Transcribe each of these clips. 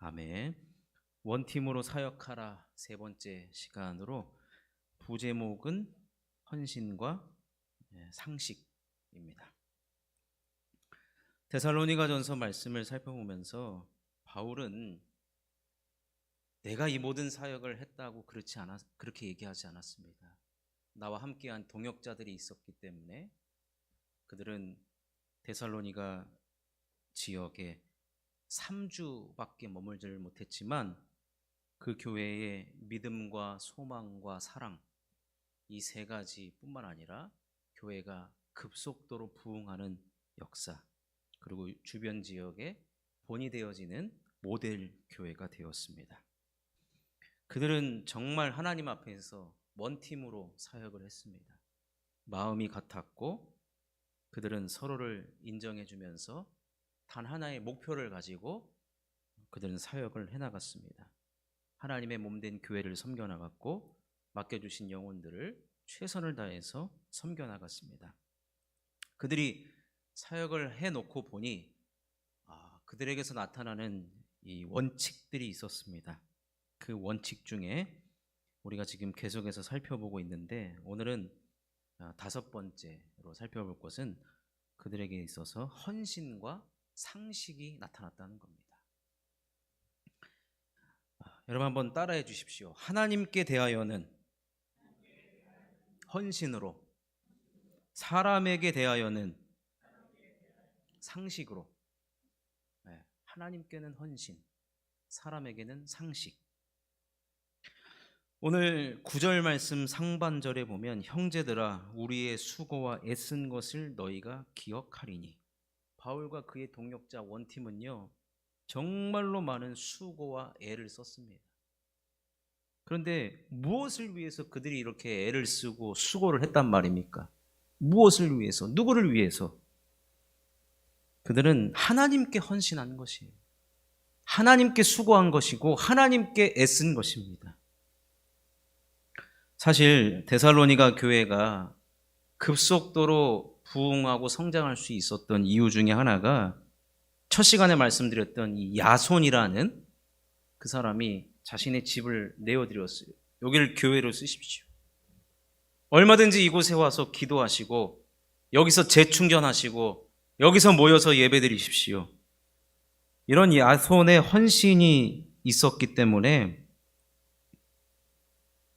아멘. 원팀으로 사역하라 세 번째 시간으로 부제목은 헌신과 상식입니다. 데살로니가전서 말씀을 살펴보면서 바울은 내가 이 모든 사역을 했다고 그렇게 얘기하지 않았습니다. 나와 함께한 동역자들이 있었기 때문에 그들은 데살로니가 지역에 3주밖에 머물지를 못했지만 그 교회의 믿음과 소망과 사랑 이 세 가지뿐만 아니라 교회가 급속도로 부흥하는 역사 그리고 주변 지역에 본이 되어지는 모델 교회가 되었습니다. 그들은 정말 하나님 앞에서 원팀으로 사역을 했습니다. 마음이 같았고 그들은 서로를 인정해 주면서 단 하나의 목표를 가지고 그들은 사역을 해나갔습니다. 하나님의 몸된 교회를 섬겨나갔고 맡겨주신 영혼들을 최선을 다해서 섬겨나갔습니다. 그들이 사역을 해놓고 보니 그들에게서 나타나는 이 원칙들이 있었습니다. 그 원칙 중에 우리가 지금 계속해서 살펴보고 있는데 오늘은 5번째로 살펴볼 것은 그들에게 있어서 헌신과 상식이 나타났다는 겁니다. 여러분 한번 따라해 주십시오. 하나님께 대하여는 헌신으로, 사람에게 대하여는 상식으로. 하나님께는 헌신, 사람에게는 상식. 오늘 9절 말씀 상반절에 보면 형제들아 우리의 수고와 애쓴 것을 너희가 기억하리니. 바울과 그의 동역자 원팀은요 정말로 많은 수고와 애를 썼습니다. 그런데 무엇을 위해서 그들이 이렇게 애를 쓰고 수고를 했단 말입니까? 무엇을 위해서? 누구를 위해서? 그들은 하나님께 헌신한 것이에요. 하나님께 수고한 것이고 하나님께 애쓴 것입니다. 사실 데살로니가 교회가 급속도로 부흥하고 성장할 수 있었던 이유 중에 하나가 첫 시간에 말씀드렸던 이 야손이라는 그 사람이 자신의 집을 내어드렸어요. 여기를 교회로 쓰십시오. 얼마든지 이곳에 와서 기도하시고 여기서 재충전하시고 여기서 모여서 예배드리십시오. 이런 야손의 헌신이 있었기 때문에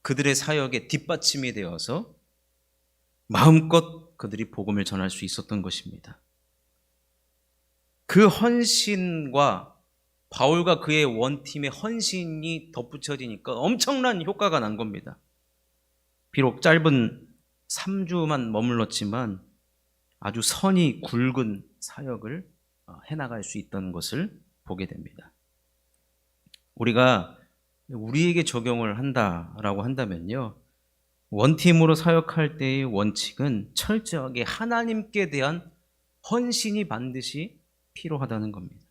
그들의 사역에 뒷받침이 되어서 마음껏 그들이 복음을 전할 수 있었던 것입니다. 그 헌신과 바울과 그의 원팀의 헌신이 덧붙여지니까 엄청난 효과가 난 겁니다. 비록 짧은 3주만 머물렀지만 아주 선이 굵은 사역을 해나갈 수 있던 것을 보게 됩니다. 우리가 우리에게 적용을 한다라고 한다면요, 원팀으로 사역할 때의 원칙은 철저하게 하나님께 대한 헌신이 반드시 필요하다는 겁니다.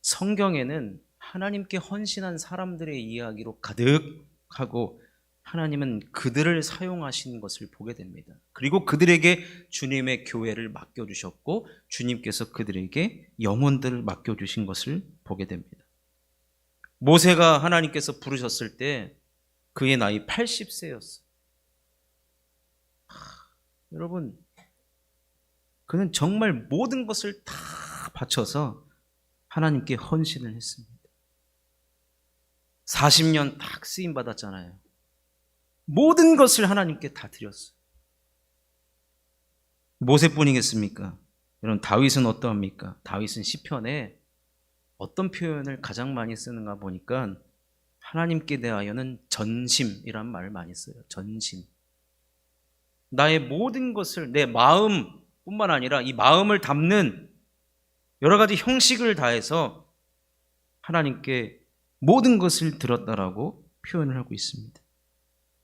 성경에는 하나님께 헌신한 사람들의 이야기로 가득하고 하나님은 그들을 사용하신 것을 보게 됩니다. 그리고 그들에게 주님의 교회를 맡겨주셨고 주님께서 그들에게 영혼들을 맡겨주신 것을 보게 됩니다. 모세가 하나님께서 부르셨을 때 그의 나이 80세였어요. 여러분, 그는 정말 모든 것을 다 바쳐서 하나님께 헌신을 했습니다. 40년 딱 쓰임 받았잖아요. 모든 것을 하나님께 다 드렸어요. 모세뿐이겠습니까? 여러분, 다윗은 어떠합니까? 다윗은 시편에 어떤 표현을 가장 많이 쓰는가 보니까 하나님께 대하여는 전심이란 말을 많이 써요. 전심. 나의 모든 것을, 내 마음뿐만 아니라 이 마음을 담는 여러 가지 형식을 다해서 하나님께 모든 것을 드렸다라고 표현을 하고 있습니다.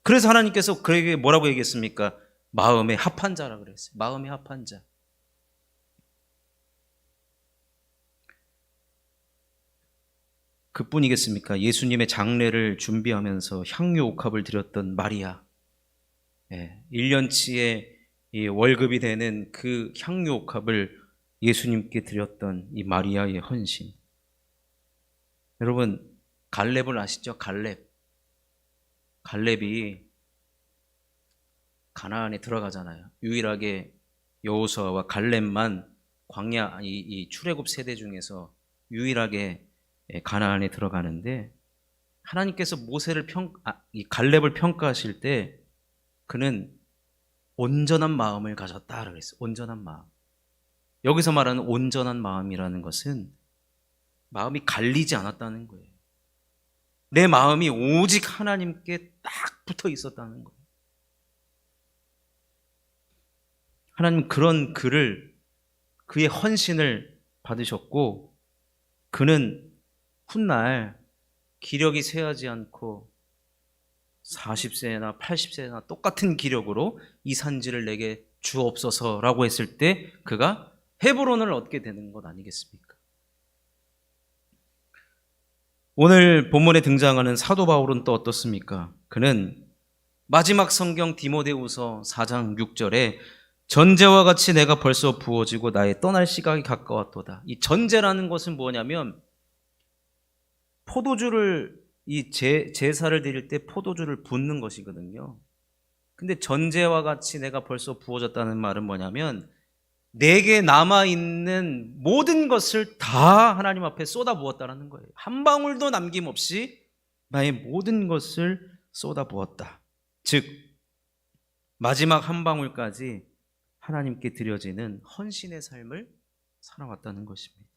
그래서 하나님께서 그에게 뭐라고 얘기했습니까? 마음에 합한 자라고 그랬어요. 마음에 합한 자. 그뿐이겠습니까? 예수님의 장례를 준비하면서 향유 옥합을 드렸던 마리아. 1년치의 월급이 되는 그 향유 옥합을 예수님께 드렸던 이 마리아의 헌신. 여러분, 갈렙을 아시죠? 갈렙이 가나안에 들어가잖아요. 유일하게 여호수아와 갈렙만 광야 이 출애굽 세대 중에서 유일하게 가나안에 들어가는데, 하나님께서 이 갈렙을 평가하실 때 그는 온전한 마음을 가졌다 그랬어요. 온전한 마음. 여기서 말하는 온전한 마음이라는 것은 마음이 갈리지 않았다는 거예요. 내 마음이 오직 하나님께 딱 붙어 있었다는 거예요. 하나님 그런 그의 헌신을 받으셨고, 그는 훗날 기력이 쇠하지 않고 40세나 80세나 똑같은 기력으로 이 산지를 내게 주옵소서라고 했을 때 그가 헤브론을 얻게 되는 것 아니겠습니까? 오늘 본문에 등장하는 사도 바울은 또 어떻습니까? 그는 마지막 성경 디모데후서 4장 6절에 전제와 같이 내가 벌써 부어지고 나의 떠날 시각이 가까웠도다. 이 전제라는 것은 뭐냐면, 포도주를 제사를 드릴 때 포도주를 붓는 것이거든요. 근데 전제와 같이 내가 벌써 부어졌다는 말은 뭐냐면, 내게 남아있는 모든 것을 다 하나님 앞에 쏟아부었다는 거예요. 한 방울도 남김없이 나의 모든 것을 쏟아부었다. 즉 마지막 한 방울까지 하나님께 드려지는 헌신의 삶을 살아왔다는 것입니다.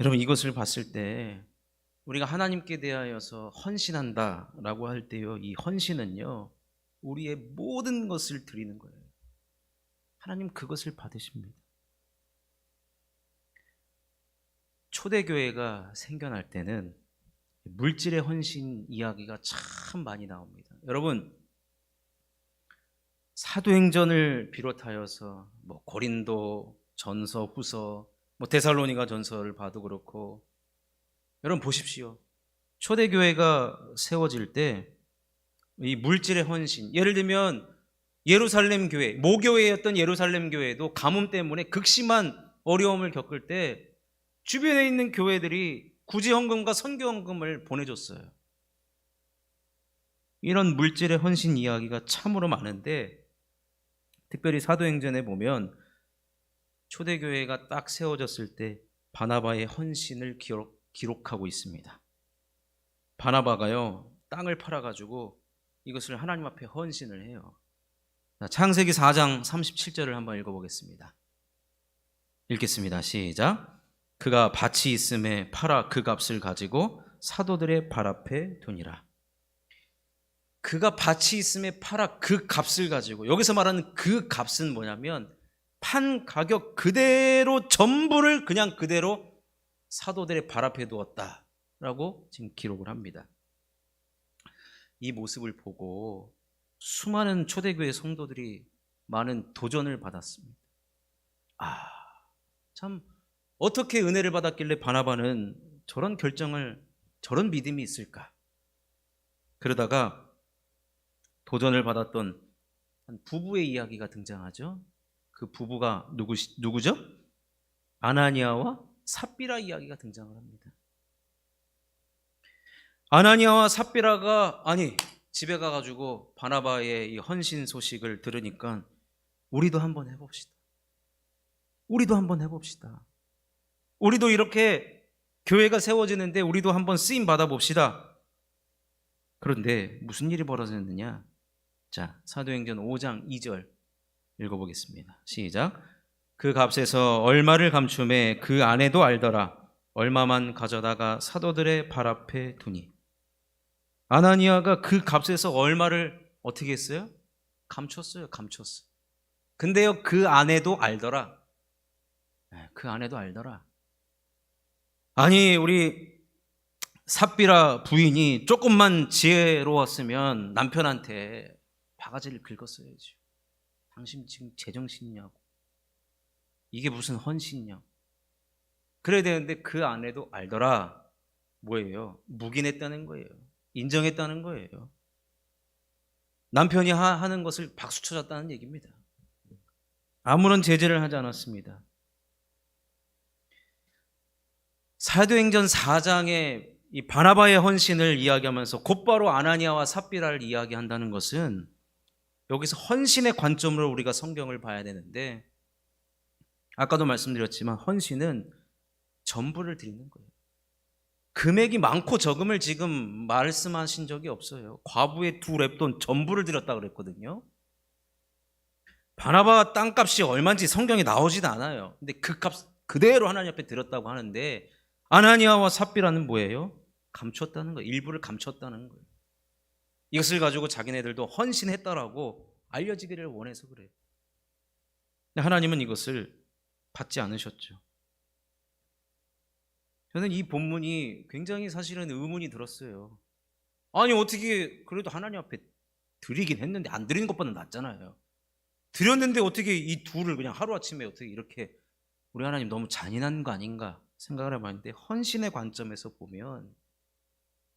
여러분, 이것을 봤을 때 우리가 하나님께 대하여서 헌신한다라고 할 때요, 이 헌신은요, 우리의 모든 것을 드리는 거예요. 하나님 그것을 받으십니다. 초대교회가 생겨날 때는 물질의 헌신 이야기가 참 많이 나옵니다. 여러분, 사도행전을 비롯하여서 고린도 전서, 후서, 데살로니가 전서를 봐도 그렇고, 여러분 보십시오. 초대교회가 세워질 때 이 물질의 헌신, 예를 들면 예루살렘 교회, 모교회였던 예루살렘 교회도 가뭄 때문에 극심한 어려움을 겪을 때 주변에 있는 교회들이 구제헌금과 선교헌금을 보내줬어요. 이런 물질의 헌신 이야기가 참으로 많은데, 특별히 사도행전에 보면 초대교회가 딱 세워졌을 때 바나바의 헌신을 기록하고 있습니다. 바나바가요, 땅을 팔아가지고 이것을 하나님 앞에 헌신을 해요. 창세기 4장 37절을 한번 읽어보겠습니다. 읽겠습니다. 시작. 그가 밭이 있음에 팔아 그 값을 가지고 사도들의 발 앞에 두니라. 그가 밭이 있음에 팔아 그 값을 가지고, 여기서 말하는 그 값은 뭐냐면 판 가격 그대로 전부를 그냥 그대로 사도들의 발 앞에 두었다라고 지금 기록을 합니다. 이 모습을 보고 수많은 초대교회 성도들이 많은 도전을 받았습니다. 참 어떻게 은혜를 받았길래 바나바는 저런 결정을, 저런 믿음이 있을까? 그러다가 도전을 받았던 한 부부의 이야기가 등장하죠. 그 부부가 누구죠? 아나니아와 삽비라 이야기가 등장을 합니다. 아나니아와 삽비라가 집에 가가지고 바나바의 이 헌신 소식을 들으니까 우리도 한번 해봅시다. 우리도 이렇게 교회가 세워지는데 우리도 한번 쓰임 받아봅시다. 그런데 무슨 일이 벌어졌느냐? 자, 사도행전 5장 2절 읽어보겠습니다. 시작. 그 값에서 얼마를 감춤해 그 아내도 알더라. 얼마만 가져다가 사도들의 발 앞에 두니. 아나니아가 그 값에서 얼마를 어떻게 했어요? 감췄어요. 근데요, 그 아내도 알더라. 아니, 우리 삽비라 부인이 조금만 지혜로웠으면 남편한테 바가지를 긁었어야지. 당신 지금 제정신이냐고. 이게 무슨 헌신이냐고. 그래야 되는데 그 아내도 알더라. 뭐예요? 묵인했다는 거예요. 인정했다는 거예요. 남편이 하는 것을 박수 쳐줬다는 얘기입니다. 아무런 제재를 하지 않았습니다. 사도행전 4장에 이 바나바의 헌신을 이야기하면서 곧바로 아나니아와 삽비라를 이야기한다는 것은 여기서 헌신의 관점으로 우리가 성경을 봐야 되는데, 아까도 말씀드렸지만 헌신은 전부를 드리는 거예요. 금액이 많고 적음을 지금 말씀하신 적이 없어요. 과부의 2렙돈 전부를 드렸다 그랬거든요. 바나바 땅값이 얼마인지 성경에 나오지도 않아요. 근데 그 값 그대로 하나님 앞에 드렸다고 하는데, 아나니아와 삽비라는 뭐예요? 감췄다는 거예요. 일부를 감췄다는 거예요. 이것을 가지고 자기네들도 헌신했다라고 알려지기를 원해서 그래요. 근데 하나님은 이것을 받지 않으셨죠. 저는 이 본문이 굉장히 사실은 의문이 들었어요. 아니 어떻게 그래도 하나님 앞에 드리긴 했는데 안 드리는 것보다 낫잖아요. 드렸는데 어떻게 이 둘을 그냥 하루아침에 어떻게 이렇게, 우리 하나님 너무 잔인한 거 아닌가 생각을 해봤는데, 헌신의 관점에서 보면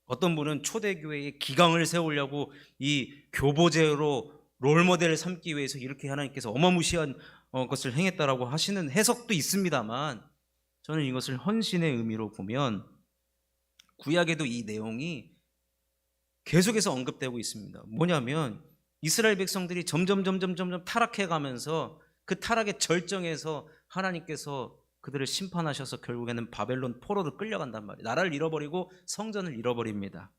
어떤 분은 초대교회에 기강을 세우려고 이 교보제로 롤모델을 삼기 위해서 이렇게 하나님께서 어마무시한 것을 행했다라고 하시는 해석도 있습니다만, 저는 이것을 헌신의 의미로 보면 구약에도 이 내용이 계속해서 언급되고 있습니다. 뭐냐면 이스라엘 백성들이 점점 타락해 가면서 그 타락의 절정에서 하나님께서 그들을 심판하셔서 결국에는 바벨론 포로로 끌려간단 말이에요. 나라를 잃어버리고 성전을 잃어버립니다.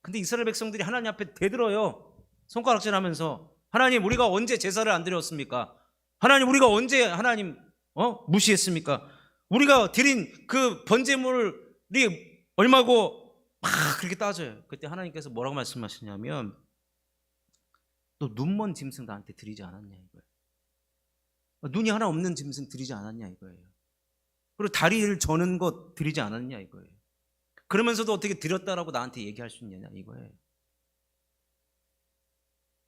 근데 이스라엘 백성들이 하나님 앞에 대들어요. 손가락질하면서, 하나님 우리가 언제 제사를 안 드렸습니까? 하나님 우리가 언제 하나님 무시했습니까? 우리가 드린 그 번제물이 얼마고 막 그렇게 따져요. 그때 하나님께서 뭐라고 말씀하시냐면, 너 눈먼 짐승 나한테 드리지 않았냐 이거예요. 눈이 하나 없는 짐승 드리지 않았냐 이거예요. 그리고 다리를 저는 것 드리지 않았냐 이거예요. 그러면서도 어떻게 드렸다라고 나한테 얘기할 수 있느냐 이거예요.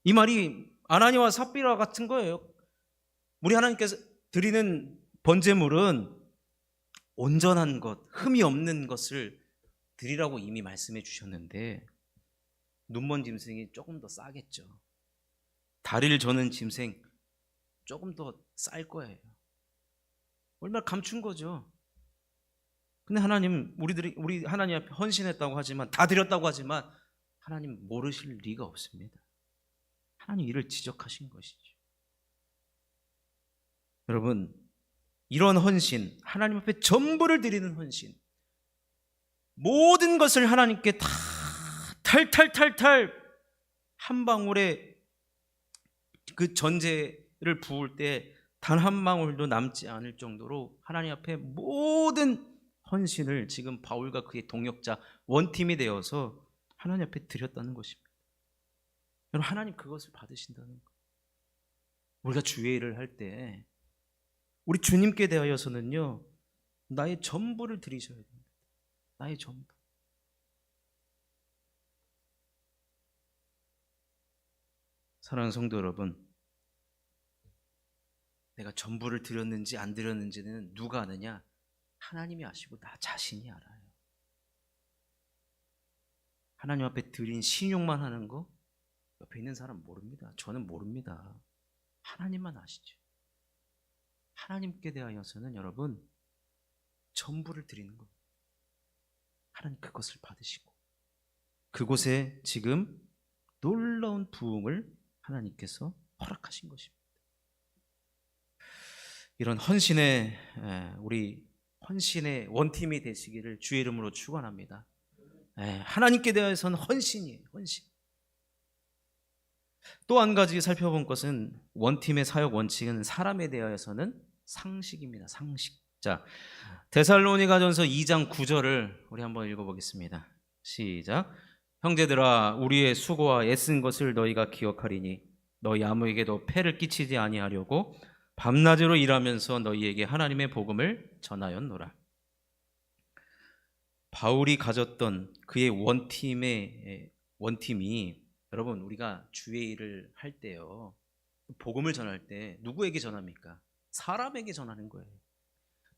이 말이 아나니아와 삽비라 같은 거예요. 우리 하나님께서 드리는 번제물은 온전한 것, 흠이 없는 것을 드리라고 이미 말씀해 주셨는데, 눈먼 짐승이 조금 더 싸겠죠. 다리를 저는 짐승 조금 더 쌀 거예요. 얼마나 감춘 거죠. 근데 하나님, 우리 하나님 앞에 헌신했다고 하지만, 다 드렸다고 하지만 하나님 모르실 리가 없습니다. 하나님 이를 지적하신 것이죠. 여러분, 이런 헌신, 하나님 앞에 전부를 드리는 헌신, 모든 것을 하나님께 다 탈탈탈탈 한 방울의 그 전제를 부을 때 단 한 방울도 남지 않을 정도로 하나님 앞에 모든 헌신을 지금 바울과 그의 동역자 원팀이 되어서 하나님 앞에 드렸다는 것입니다. 여러분, 하나님 그것을 받으신다는 거예요. 우리가 주의를 할 때 우리 주님께 대하여서는요, 나의 전부를 드리셔야 됩니다. 나의 전부. 사랑하는 성도 여러분, 내가 전부를 드렸는지 안 드렸는지는 누가 아느냐? 하나님이 아시고 나 자신이 알아요. 하나님 앞에 드린 신용만 하는 거 옆에 있는 사람 모릅니다. 저는 모릅니다. 하나님만 아시죠. 하나님께 대하여서는 여러분 전부를 드리는 겁니다. 하나님 그것을 받으시고 그곳에 지금 놀라운 부흥을 하나님께서 허락하신 것입니다. 이런 우리 헌신의 원팀이 되시기를 주의 이름으로 축원합니다. 하나님께 대해서는 헌신이에요. 헌신. 또 한 가지 살펴본 것은 원팀의 사역 원칙은 사람에 대하여서는 상식입니다. 상식. 자, 데살로니가전서 2장 9절을 우리 한번 읽어보겠습니다. 시작. 형제들아, 우리의 수고와 애쓴 것을 너희가 기억하리니 너희 아무에게도 폐를 끼치지 아니하려고 밤낮으로 일하면서 너희에게 하나님의 복음을 전하였노라. 바울이 가졌던 그의 원팀이 여러분, 우리가 주의 일을 할 때요, 복음을 전할 때 누구에게 전합니까? 사람에게 전하는 거예요.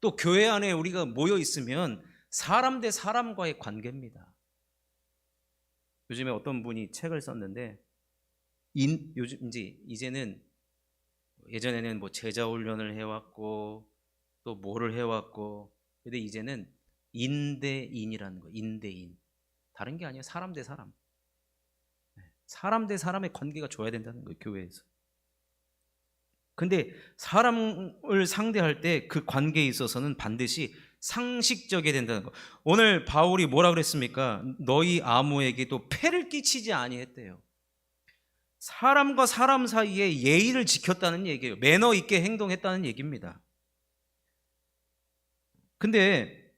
또 교회 안에 우리가 모여 있으면 사람 대 사람과의 관계입니다. 요즘에 어떤 분이 책을 썼는데, 이제는 예전에는 뭐 제자 훈련을 해왔고 또 뭐를 해왔고, 근데 이제는 인대인이라는 거예요. 인대인. 다른 게 아니에요. 사람 대 사람. 사람 대 사람의 관계가 좋아야 된다는 거예요. 교회에서. 근데 사람을 상대할 때 그 관계에 있어서는 반드시 상식적이어야 된다는 거. 오늘 바울이 뭐라 그랬습니까? 너희 아무에게도 폐를 끼치지 아니했대요. 사람과 사람 사이에 예의를 지켰다는 얘기예요. 매너 있게 행동했다는 얘기입니다. 근데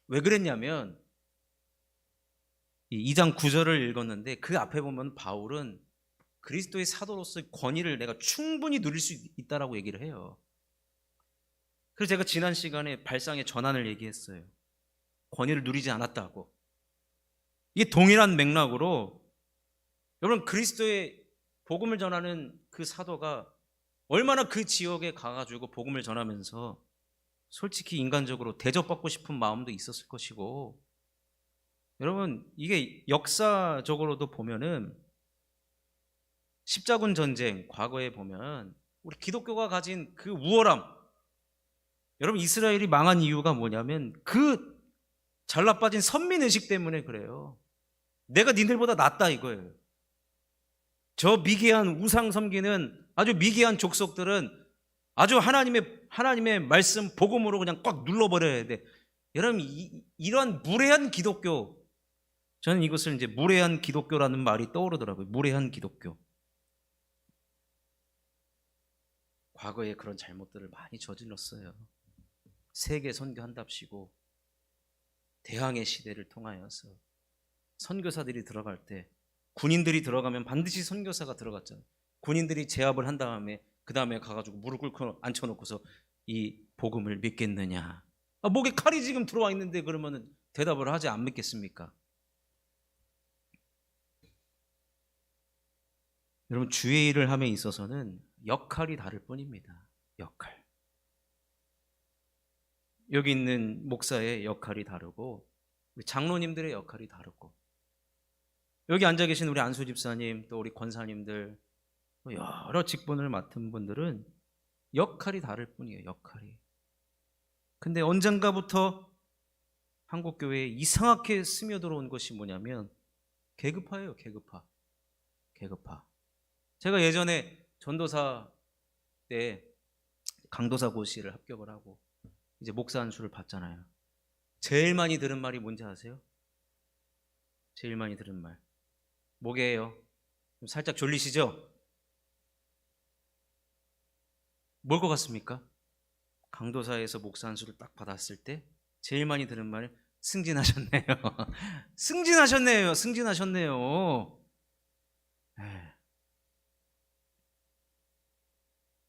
왜 그랬냐면 2장 9절을 읽었는데 그 앞에 보면 바울은 그리스도의 사도로서의 권위를 내가 충분히 누릴 수 있다라고 얘기를 해요. 그래서 제가 지난 시간에 발상의 전환을 얘기했어요. 권위를 누리지 않았다고. 이게 동일한 맥락으로 여러분 그리스도의 복음을 전하는 그 사도가 얼마나 그 지역에 가가지고 복음을 전하면서 솔직히 인간적으로 대접받고 싶은 마음도 있었을 것이고, 여러분 이게 역사적으로도 보면은 십자군 전쟁 과거에 보면 우리 기독교가 가진 그 우월함, 여러분 이스라엘이 망한 이유가 뭐냐면 그 잘나빠진 선민의식 때문에 그래요. 내가 니들보다 낫다 이거예요. 저 미개한 우상 섬기는 아주 미개한 족속들은 아주 하나님의 말씀 복음으로 그냥 꽉 눌러버려야 돼. 여러분 이러한 무례한 기독교, 저는 이것을 이제 무례한 기독교라는 말이 떠오르더라고요. 무례한 기독교. 과거에 그런 잘못들을 많이 저질렀어요. 세계 선교한답시고 대항해 시대를 통하여서 선교사들이 들어갈 때 군인들이 들어가면 반드시 선교사가 들어갔잖아요. 군인들이 제압을 한 다음에 그 다음에 가가지고 무릎 꿇고 앉혀놓고서 이 복음을 믿겠느냐. 목에 칼이 지금 들어와 있는데 그러면 대답을 하지 안 믿겠습니까? 여러분 주의 일을 함에 있어서는 역할이 다를 뿐입니다. 역할. 여기 있는 목사의 역할이 다르고 우리 장로님들의 역할이 다르고 여기 앉아 계신 우리 안수 집사님 또 우리 권사님들 여러 직분을 맡은 분들은 역할이 다를 뿐이에요. 역할이. 근데 언젠가부터 한국교회에 이상하게 스며들어온 것이 뭐냐면 계급화예요. 계급화. 제가 예전에 전도사 때 강도사 고시를 합격을 하고 이제 목사 안수를 받잖아요. 제일 많이 들은 말이 뭔지 아세요? 제일 많이 들은 말 뭐게요? 좀 살짝 졸리시죠? 뭘 것 같습니까? 강도사에서 목사 안수를 딱 받았을 때 제일 많이 들은 말 승진하셨네요. 승진하셨네요.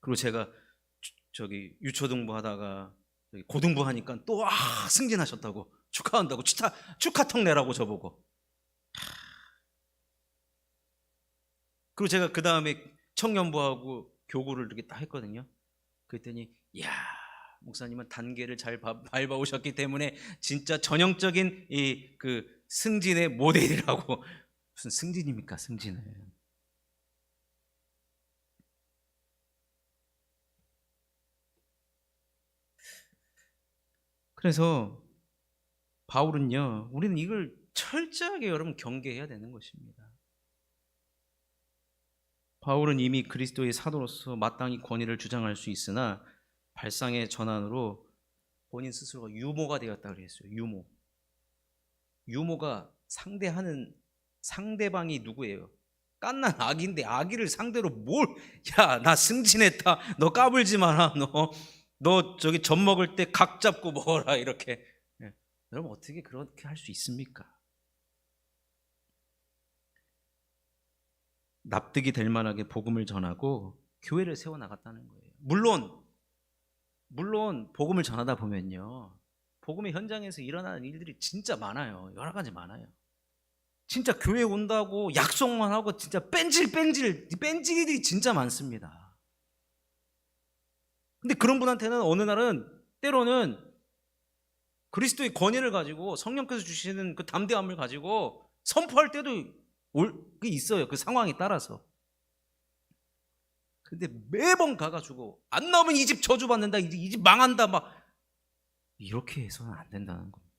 그리고 제가 저기 유초등부 하다가 고등부 하니까 또 승진하셨다고 축하한다고 축하통 내라고 저보고. 그리고 제가 그 다음에 청년부하고 교구를 이렇게 딱 했거든요. 그랬더니 이야 목사님은 단계를 잘 밟아오셨기 때문에 진짜 전형적인 이 그 승진의 모델이라고. 무슨 승진입니까? 승진을. 그래서 바울은요, 우리는 이걸 철저하게 여러분 경계해야 되는 것입니다. 바울은 이미 그리스도의 사도로서 마땅히 권위를 주장할 수 있으나 발상의 전환으로 본인 스스로가 유모가 되었다 그랬어요. 유모가 상대하는 상대방이 누구예요? 깐난 아기인데 아기를 상대로 나 승진했다. 너 까불지 마라. 너 저기 젖 먹을 때 각 잡고 먹어라. 이렇게. 여러분 어떻게 그렇게 할 수 있습니까? 납득이 될 만하게 복음을 전하고 교회를 세워나갔다는 거예요. 물론 복음을 전하다 보면요, 복음의 현장에서 일어나는 일들이 진짜 많아요. 여러 가지 많아요. 진짜 교회 온다고 약속만 하고 진짜 뺀질들이 진짜 많습니다. 근데 그런 분한테는 어느 날은 때로는 그리스도의 권위를 가지고 성령께서 주시는 그 담대함을 가지고 선포할 때도 있어요. 그 상황에 따라서. 근데 매번 가가지고 안 나오면 이 집 저주받는다, 이 집 망한다 막 이렇게 해서는 안 된다는 겁니다.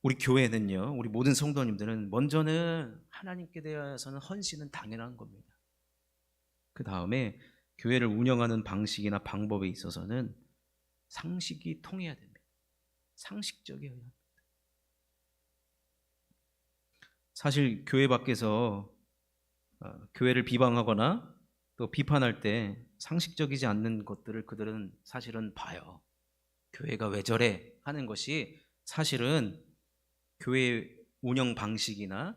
우리 교회는요, 우리 모든 성도님들은 먼저는 하나님께 대해서는 헌신은 당연한 겁니다. 그 다음에 교회를 운영하는 방식이나 방법에 있어서는 상식이 통해야 됩니다. 상식적이어야 합니다. 사실 교회 밖에서 교회를 비방하거나 또 비판할 때 상식적이지 않는 것들을 그들은 사실은 봐요. 교회가 왜 저래 하는 것이 사실은 교회 운영 방식이나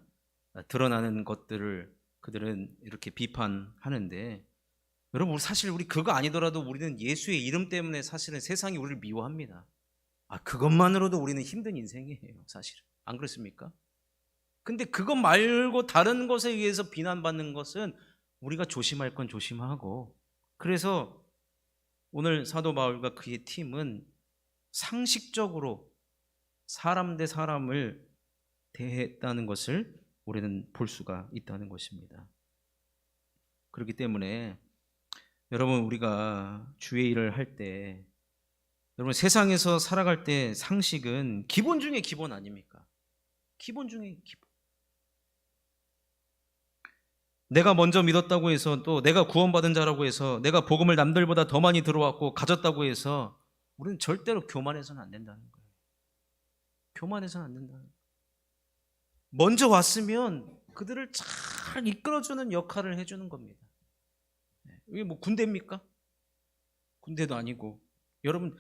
드러나는 것들을 그들은 이렇게 비판하는데, 여러분 사실 우리 그거 아니더라도 우리는 예수의 이름 때문에 사실은 세상이 우리를 미워합니다. 그것만으로도 우리는 힘든 인생이에요, 사실은. 안 그렇습니까? 근데 그것 말고 다른 것에 의해서 비난받는 것은 우리가 조심할 건 조심하고, 그래서 오늘 사도 바울과 그의 팀은 상식적으로 사람 대 사람을 대했다는 것을 우리는 볼 수가 있다는 것입니다. 그렇기 때문에 여러분, 우리가 주의 일을 할 때, 여러분 세상에서 살아갈 때 상식은 기본 중에 기본 아닙니까? 기본 중에 기본. 내가 먼저 믿었다고 해서, 또 내가 구원받은 자라고 해서, 내가 복음을 남들보다 더 많이 들어왔고 가졌다고 해서 우리는 절대로 교만해서는 안 된다는 거예요. 교만해서는 안 된다는 거예요. 먼저 왔으면 그들을 잘 이끌어주는 역할을 해주는 겁니다. 이게 뭐 군대입니까? 군대도 아니고. 여러분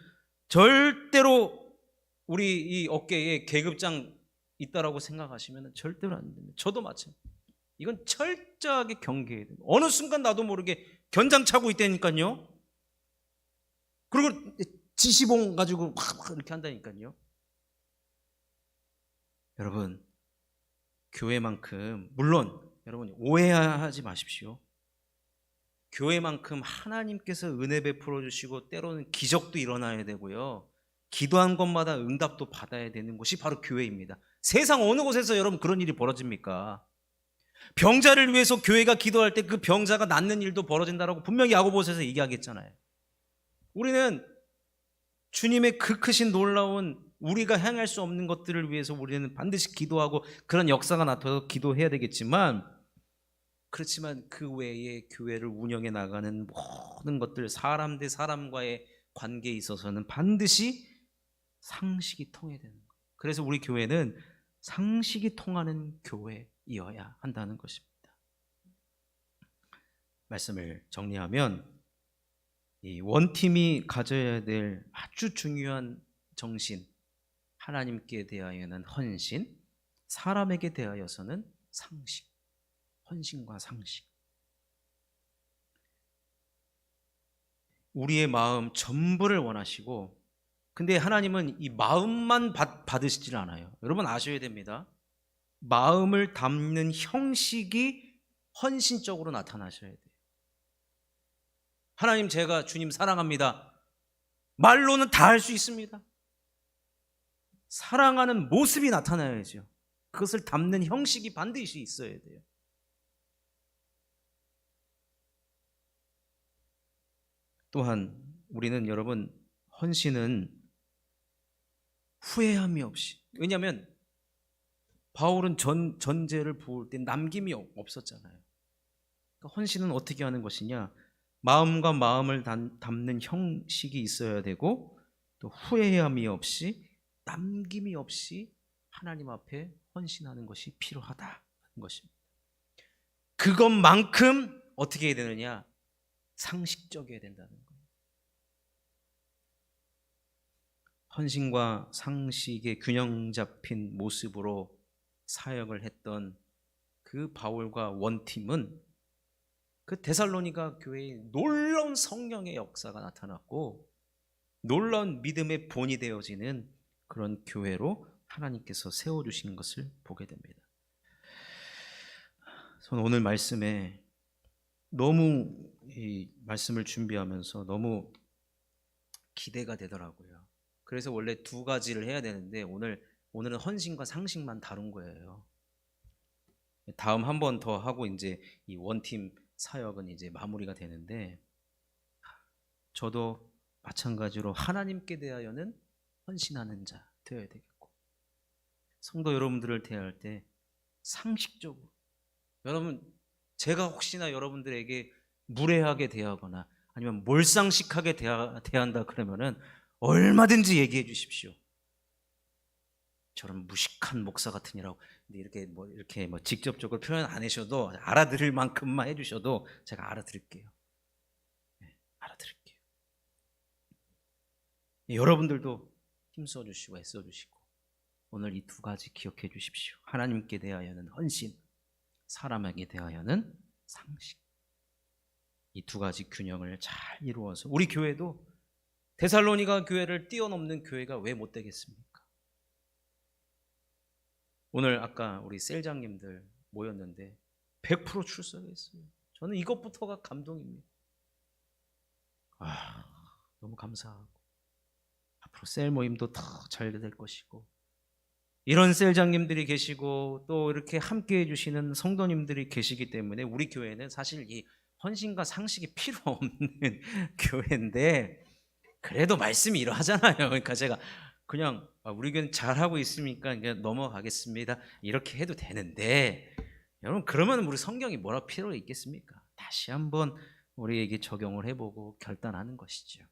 절대로 우리 이 어깨에 계급장 있다라고 생각하시면 절대로 안 됩니다. 저도 마찬가지입니다. 이건 철저하게 경계해야 됩니다. 어느 순간 나도 모르게 견장 차고 있다니까요. 그리고 지시봉 가지고 막 이렇게 한다니까요. 여러분, 교회만큼, 물론 여러분 오해하지 마십시오. 교회만큼 하나님께서 은혜 베풀어 주시고 때로는 기적도 일어나야 되고요, 기도한 것마다 응답도 받아야 되는 곳이 바로 교회입니다. 세상 어느 곳에서 여러분 그런 일이 벌어집니까? 병자를 위해서 교회가 기도할 때 그 병자가 낫는 일도 벌어진다라고 분명히 야고보서에서 얘기하겠잖아요. 우리는 주님의 그 크신 놀라운, 우리가 행할 수 없는 것들을 위해서 우리는 반드시 기도하고 그런 역사가 나타나서 기도해야 되겠지만, 그렇지만 그 외에 교회를 운영해 나가는 모든 것들, 사람 대 사람과의 관계에 있어서는 반드시 상식이 통해야 되는 거예요. 그래서 우리 교회는 상식이 통하는 교회이어야 한다는 것입니다. 말씀을 정리하면, 이 원팀이 가져야 될 아주 중요한 정신, 하나님께 대하여는 헌신, 사람에게 대하여서는 상식. 헌신과 상식. 우리의 마음 전부를 원하시고, 근데 하나님은 이 마음만 받으시질 않아요. 여러분 아셔야 됩니다. 마음을 담는 형식이 헌신적으로 나타나셔야 돼요. 하나님, 제가 주님 사랑합니다. 말로는 다 할 수 있습니다. 사랑하는 모습이 나타나야죠. 그것을 담는 형식이 반드시 있어야 돼요. 또한 우리는 여러분, 헌신은 후회함이 없이, 왜냐하면 바울은 전제를 부을 때 남김이 없었잖아요. 그러니까 헌신은 어떻게 하는 것이냐, 마음과 마음을 담는 형식이 있어야 되고, 또 후회함이 없이 남김이 없이 하나님 앞에 헌신하는 것이 필요하다는 것입니다. 그것만큼 어떻게 해야 되느냐, 상식적이어야 된다는 거예요. 헌신과 상식의 균형 잡힌 모습으로 사역을 했던 그 바울과 원팀은 그 데살로니가 교회에 놀라운 성령의 역사가 나타났고, 놀라운 믿음의 본이 되어지는 그런 교회로 하나님께서 세워주신 것을 보게 됩니다. 저는 오늘 말씀에 너무, 이 말씀을 준비하면서 너무 기대가 되더라고요. 그래서 원래 두 가지를 해야 되는데 오늘은 헌신과 상식만 다룬 거예요. 다음 한 번 더 하고 이제 이 원팀 사역은 이제 마무리가 되는데, 저도 마찬가지로 하나님께 대하여는 헌신하는 자 되어야 되겠고, 성도 여러분들을 대할 때 상식적으로, 여러분, 제가 혹시나 여러분들에게 무례하게 대하거나 아니면 몰상식하게 대한다 그러면은 얼마든지 얘기해 주십시오. 저런 무식한 목사 같으니라고. 근데 이렇게 직접적으로 표현 안 하셔도, 알아들을 만큼만 해주셔도 제가 알아들을게요. 네, 알아들을게요. 여러분들도 힘써 주시고 애써 주시고 오늘 이 두 가지 기억해 주십시오. 하나님께 대하여는 헌신, 사람에게 대하여는 상식. 이 두 가지 균형을 잘 이루어서 우리 교회도 데살로니가 교회를 뛰어넘는 교회가 왜 못 되겠습니까? 오늘 아까 우리 셀장님들 모였는데 100% 출석했어요. 저는 이것부터가 감동입니다. 너무 감사하고 앞으로 셀 모임도 더 잘 될 것이고, 이런 셀장님들이 계시고 또 이렇게 함께 해주시는 성도님들이 계시기 때문에 우리 교회는 사실 이 헌신과 상식이 필요 없는 교회인데, 그래도 말씀이 이러하잖아요. 그러니까 제가 그냥 우리 교회는 잘하고 있으니까 그냥 넘어가겠습니다 이렇게 해도 되는데, 여러분 그러면 우리 성경이 뭐라 필요가 있겠습니까? 다시 한번 우리에게 적용을 해보고 결단하는 것이죠.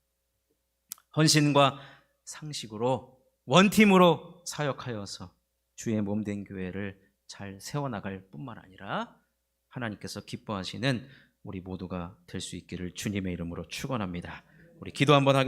헌신과 상식으로 원팀으로 사역하여서 주의 몸된 교회를 잘 세워나갈 뿐만 아니라 하나님께서 기뻐하시는 우리 모두가 될 수 있기를 주님의 이름으로 축원합니다. 우리 기도 한번 하겠습니다.